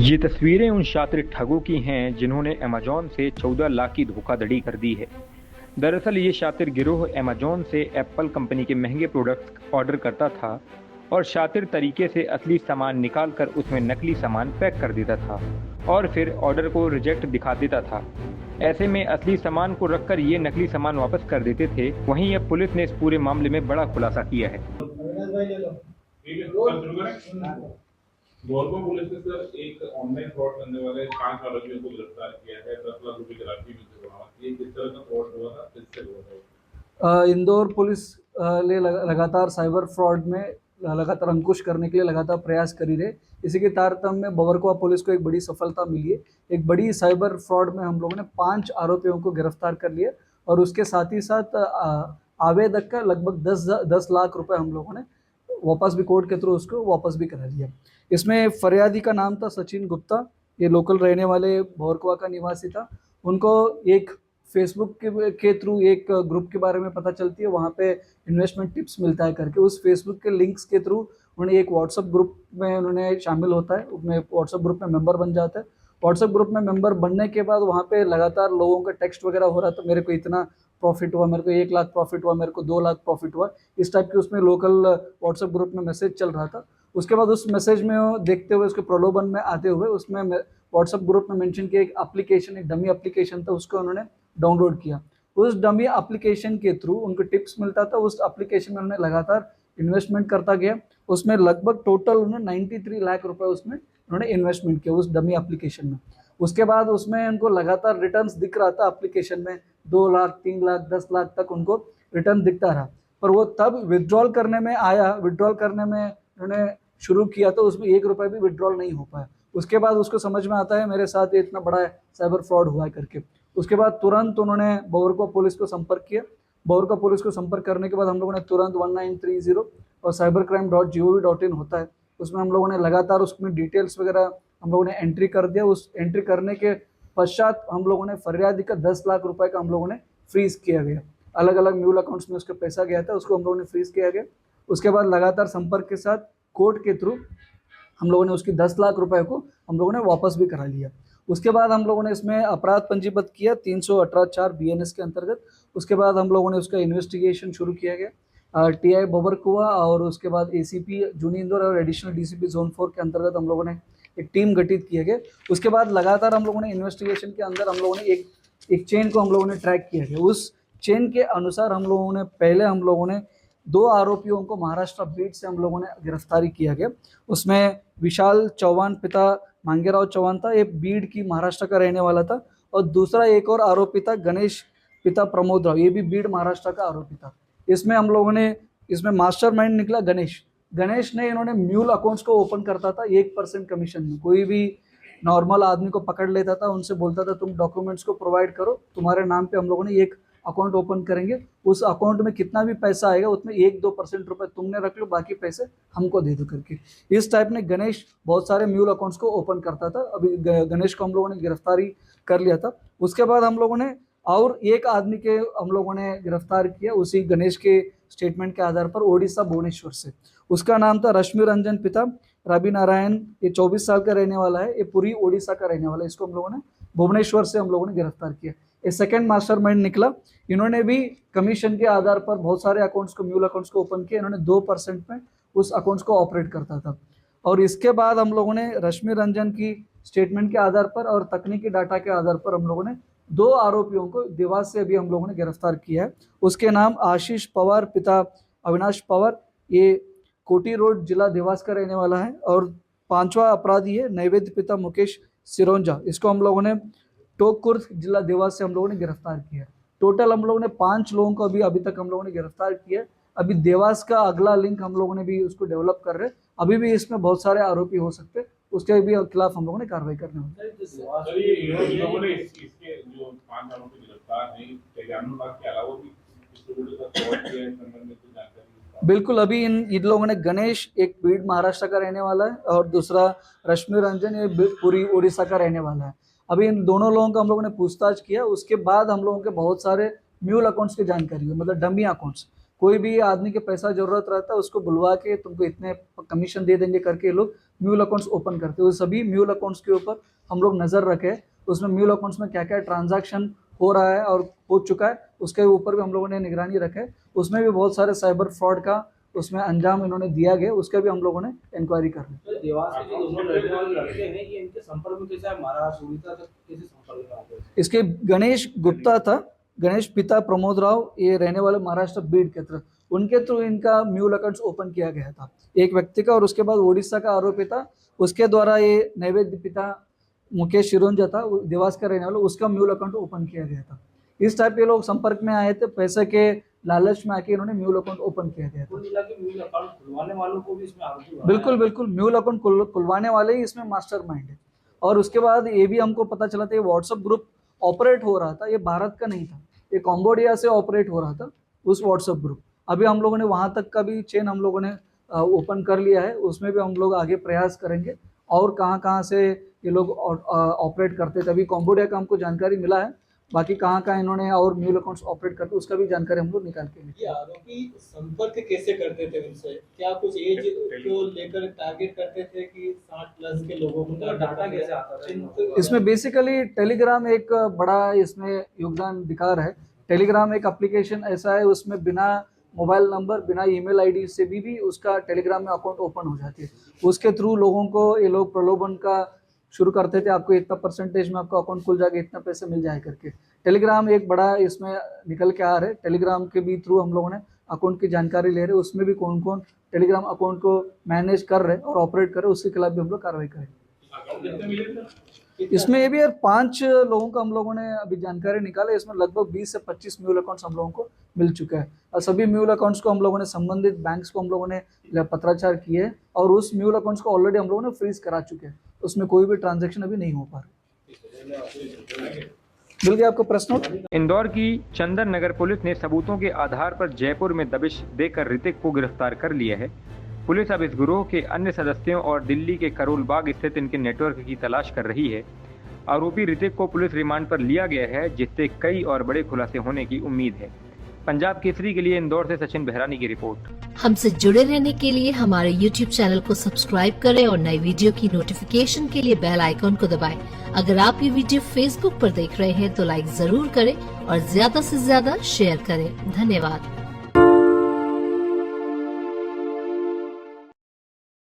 ये तस्वीरें उन शातिर ठगों की हैं जिन्होंने अमेजॉन से 14 लाख की धोखाधड़ी कर दी है। दरअसल ये शातिर गिरोह अमेजॉन से एप्पल कंपनी के महंगे प्रोडक्ट्स ऑर्डर करता था और शातिर तरीके से असली सामान निकाल कर उसमें नकली सामान पैक कर देता था और फिर ऑर्डर को रिजेक्ट दिखा देता था। ऐसे में असली सामान को रखकर ये नकली सामान वापस कर देते थे। वहीं अब पुलिस ने इस पूरे मामले में बड़ा खुलासा किया है। गोरखपुर पुलिस ने सर एक ऑनलाइन फ्रॉड करने वाले 5 आरोपियों को गिरफ्तार किया है। 10 लाख रुपए की राशि में से बरामद। ये किस तरह का फ्रॉड हुआ था, किससे हुआ था? इंदौर पुलिस ने लगातार साइबर फ्रॉड में लगातार अंकुश करने के लिए लगातार प्रयास करी रहे। इसी के तारतम्य में बवरकुआ पुलिस को एक बड़ी सफलता मिली है। एक बड़ी साइबर फ्रॉड में हम लोगों ने 5 आरोपियों को गिरफ्तार कर लिया और उसके साथ ही साथ आवेदक का लगभग 10 लाख रुपए हम लोगों ने वापस भी कोर्ट के थ्रू उसको वापस भी करा लिया। इसमें फरियादी का नाम था सचिन गुप्ता। ये लोकल रहने वाले बवरकुआ का निवासी था। उनको एक फेसबुक के थ्रू एक ग्रुप के बारे में पता चलती है, वहाँ पे इन्वेस्टमेंट टिप्स मिलता है करके। उस फेसबुक के लिंक्स के थ्रू उन्हें एक व्हाट्सएप ग्रुप में उन्होंने शामिल होता है, उसमें व्हाट्सएप ग्रुप में मेंबर बन जाता है। व्हाट्सएप ग्रुप में मेंबर बनने के बाद वहाँ पे लगातार लोगों का टेक्स्ट वगैरह हो रहा था, मेरे को इतना प्रॉफिट हुआ, मेरे को 1 लाख प्रॉफिट हुआ, मेरे को 2 लाख प्रॉफिट हुआ, इस टाइप के उसमें लोकल व्हाट्सएप ग्रुप में मैसेज चल रहा था। उसके बाद उस मैसेज में देखते हुए, उसके प्रलोभन में आते हुए, उसमें व्हाट्सएप ग्रुप में मेंशन किया एक एप्लीकेशन, एक डमी एप्लीकेशन था, उसको उन्होंने डाउनलोड किया। उस डमी एप्लीकेशन के थ्रू उनको टिप्स मिलता था। उस एप्लीकेशन में उन्होंने लगातार इन्वेस्टमेंट करता गया। उसमें लगभग टोटल उन्होंने 93 लाख रुपए उसमें उन्होंने इन्वेस्टमेंट किया उस डमी एप्लीकेशन में। उसके बाद उसमें उनको लगातार रिटर्न्स दिख रहा था एप्लीकेशन में, 2 लाख, 3 लाख, 10 लाख तक उनको रिटर्न दिखता रहा। पर वो तब विड्रॉल करने में आया, विड्रॉल करने में उन्होंने शुरू किया तो उसमें 1 रुपए भी विड्रॉल नहीं हो पाया। उसके बाद उसको समझ में आता है मेरे साथ ये इतना बड़ा साइबर फ्रॉड हुआ है करके। उसके बाद तुरंत उन्होंने बवरकुआ पुलिस को संपर्क किया। बवरकुआ पुलिस को संपर्क करने के बाद हम लोगों ने तुरंत 1930 और cybercrime.gov.in होता है, उसमें हम लोगों ने लगातार उसमें डिटेल्स वगैरह हम लोगों ने एंट्री कर दिया। उस एंट्री करने के पश्चात हम लोगों ने फरियादी का 10 लाख रुपए का हम लोगों ने फ्रीज किया गया। अलग अलग म्यूल अकाउंट्स में उसका पैसा गया था, उसको हम लोगों ने फ्रीज किया गया। उसके बाद लगातार संपर्क के साथ कोर्ट के थ्रू हम लोगों ने उसकी 10 लाख रुपए को हम लोगों ने वापस भी करा लिया। उसके बाद हम लोगों ने इसमें अपराध पंजीबद्ध किया 318(4) BNS के अंतर्गत। उसके बाद हम लोगों ने उसका इन्वेस्टिगेशन शुरू किया गया TI बवरकुआ और उसके बाद ACP जूनी इंदौर और एडिशनल DCP जोन 4 के अंतर्गत हम लोगों ने एक टीम गठित किया गया। उसके बाद लगातार हम लोगों ने इन्वेस्टिगेशन के अंदर हम लोगों ने एक चेन को हम लोगों ने ट्रैक किया गया। उस चेन के अनुसार हम लोगों ने पहले हम लोगों ने 2 आरोपियों को महाराष्ट्र बीट से हम लोगों ने गिरफ्तारी किया गया। उसमें विशाल चौहान पिता मांगेराव चौहान था, ये बीड की महाराष्ट्र का रहने वाला था। और दूसरा एक और आरोपी था गणेश पिता प्रमोद राव, ये भी बीड महाराष्ट्र का आरोपी था। इसमें हम लोगों ने इसमें मास्टरमाइंड निकला गणेश ने इन्होंने म्यूल अकाउंट्स को ओपन करता था 1% कमीशन में। कोई भी नॉर्मल आदमी को पकड़ लेता था, उनसे बोलता था तुम डॉक्यूमेंट्स को प्रोवाइड करो, तुम्हारे नाम पे हम लोगों ने एक अकाउंट ओपन करेंगे, उस अकाउंट में कितना भी पैसा आएगा उसमें 1-2% रुपए तुमने रख लो, बाकी पैसे हमको दे दो करके। इस टाइप में गणेश बहुत सारे म्यूल अकाउंट्स को ओपन करता था। अभी गणेश को हम लोगों ने गिरफ्तारी कर लिया था। उसके बाद हम लोगों ने और एक आदमी के हम लोगों ने गिरफ्तार किया उसी गणेश के स्टेटमेंट के आधार पर, ओडिशा भुवनेश्वर से। उसका नाम था रश्मि रंजन पिता रवि नारायण। ये 24 साल का रहने वाला है, ये पूरी ओडिशा का रहने वाला है। इसको हम लोगों ने भुवनेश्वर से हम लोगों ने गिरफ्तार किया। ये सेकंड मास्टरमाइंड निकला। इन्होंने भी कमीशन के आधार पर बहुत सारे अकाउंट्स को, म्यूल अकाउंट्स को ओपन किया। इन्होंने 2% में उस अकाउंट्स को ऑपरेट करता था। और इसके बाद हम लोगों ने रश्मि रंजन की स्टेटमेंट के आधार पर और तकनीकी डाटा के आधार पर हम लोगों ने 2 आरोपियों को देवास से अभी हम लोगों ने गिरफ्तार किया है। उसके नाम आशीष पवार पिता अविनाश पवार, ये कोटी रोड जिला देवास का रहने वाला है। और 5वां अपराधी है नैवेद्य पिता मुकेश सिरोंजा, इसको हम लोगों ने टोकुर्द जिला देवास से हम लोगों ने गिरफ्तार किया। टोटल हम लोगों ने 5 लोगों को अभी तक हम लोगों ने गिरफ्तार किया। अभी देवास का अगला लिंक हम लोगों ने भी उसको डेवलप कर रहे हैं। अभी भी इसमें बहुत सारे आरोपी हो सकते हैं, उसके भी खिलाफ हम लोगों ने कार्रवाई करनी होगी। सर ये लोगों ने इसके जो 5 आरोपी गिरफ्तार हैं, 53 लाख के अलावा भी इस लोगों का फ्रॉड किया है, इस संबंध में कुछ जानकारी? बिल्कुल, अभी इन लोगों ने, गणेश एक बीड महाराष्ट्र का रहने वाला है और दूसरा रश्मि रंजन ये पूरी उड़ीसा का रहने वाला है। अभी इन दोनों लोगों का हम लोगों ने पूछताछ किया। उसके बाद हम लोगों के बहुत सारे म्यूल अकाउंट्स की जानकारी हुई, मतलब डमी अकाउंट्स। कोई भी आदमी के पैसा जरूरत रहता है उसको बुलवा के तुमको इतने कमीशन दे देंगे करके ये लोग म्यूल अकाउंट्स ओपन करते हैं। उस सभी म्यूल अकाउंट्स के ऊपर हम लोग नज़र रखे, उसमें म्यूल अकाउंट्स में क्या क्या ट्रांजैक्शन हो रहा है और हो चुका है उसके ऊपर भी हम लोगों ने निगरानी रखे। उसमें भी बहुत सारे साइबर फ्रॉड का उसमें अंजाम इन्होंने दिया गया, उसका भी हम लोगों ने इंक्वायरी कर ली। तो देवास के जो दोनों रहने वाले लड़के हैं ये इनके संपर्क में कैसे आए? महाराष्ट्र उड़ीसा तक कैसे संपर्क में आ गए? इसके गणेश गुप्ता था, गणेश पिता प्रमोद राव, ये रहने वाले महाराष्ट्र बीड के तरफ, उनके थ्रू इनका म्यूल अकाउंट्स ओपन किया गया था एक व्यक्ति का। और उसके बाद उड़ीसा का आरोपी था, उसके द्वारा ये नैवेद्य पिता मुकेश शिरोंजा था, देवास का रहने वाला, उसका म्यूल अकाउंट ओपन किया गया था। इस टाइप के लोग संपर्क में आए थे, पैसे के लालच में आके इन्होंने म्यूल अकाउंट ओपन किया गया था। कुल मिला के म्यूल अकाउंट खुलवाने वालों को भी इसमें आरोपी बनाया बिल्कुल बिल्कुल, म्यूल अकाउंट खुलवाने वाले ही इसमें मास्टरमाइंड है। और उसके बाद ये भी हमको पता चला था ये व्हाट्सएप ग्रुप ऑपरेट हो रहा था, ये भारत का नहीं था, ये कंबोडिया से ऑपरेट हो रहा था उस व्हाट्सएप ग्रुप। अभी हम लोगों ने वहाँ तक का भी चेन हम लोगों ने ओपन कर लिया है, उसमें भी हम लोग आगे प्रयास करेंगे और कहाँ से ये लोग ऑपरेट करते थे। अभी कंबोडिया का हमको जानकारी मिला है, बाकी कहाँ इन्होंने और म्यूल अकाउंट्स ऑपरेट करते उसका भी जानकारी हम लोग निकाल के ये आरोपी संपर्क कैसे करते थे उनसे? क्या कुछ एज को लेकर टारगेट करते थे कि 60+ के लोगों को उनका डाटा कैसे आता था? इसमें बेसिकली टेलीग्राम एक बड़ा इसमें योगदान दिखा रहा है। टेलीग्राम एक एप्लीकेशन ऐसा है, उसमें बिना मोबाइल नंबर, बिना ईमेल आईडी से भी उसका टेलीग्राम में अकाउंट ओपन हो जाती है। उसके थ्रू लोगों को ये लोग प्रलोभन का शुरू करते थे, आपको इतना परसेंटेज में आपका अकाउंट खुल जाएगा, इतना पैसे मिल जाए करके। टेलीग्राम एक बड़ा इसमें निकल के आ रहा है। टेलीग्राम के भी थ्रू हम लोगों ने अकाउंट की जानकारी ले रहे हैं, उसमें भी कौन कौन टेलीग्राम अकाउंट को मैनेज कर रहे हैं और ऑपरेट कर रहे हैं, उसके खिलाफ भी हम लोग कार्रवाई करेंगे। इसमें ये भी यार 5 लोगों का हम लोगों ने अभी जानकारी निकाला, इसमें लगभग 20 से 25 म्यूल अकाउंट्स हम लोगों को मिल चुका है। और सभी म्यूल अकाउंट्स को हम लोगों ने संबंधित बैंक्स को हम लोगों ने पत्राचार किए हैं और उस म्यूल अकाउंट्स को ऑलरेडी हम लोगों ने फ्रीज करा चुके हैं, उसमें कोई भी ट्रांजैक्शन अभी नहीं हो पा रहा। मिल गया आपको प्रश्न? इंदौर की चंदन नगर पुलिस ने सबूतों के आधार पर जयपुर में दबिश देकर ऋतिक को गिरफ्तार कर लिया है। पुलिस अब इस गिरोह के अन्य सदस्यों और दिल्ली के करोल बाग स्थित इनके नेटवर्क की तलाश कर रही है। आरोपी ऋतिक को पुलिस रिमांड पर लिया गया है, जिससे कई और बड़े खुलासे होने की उम्मीद है। पंजाब केसरी के लिए इंदौर से सचिन बहरानी की रिपोर्ट। हमसे जुड़े रहने के लिए हमारे YouTube चैनल को सब्सक्राइब करें और नई वीडियो की नोटिफिकेशन के लिए बेल आइकॉन को दबाएं। अगर आप ये वीडियो Facebook पर देख रहे हैं तो लाइक जरूर करें और ज्यादा से ज्यादा शेयर करें। धन्यवाद।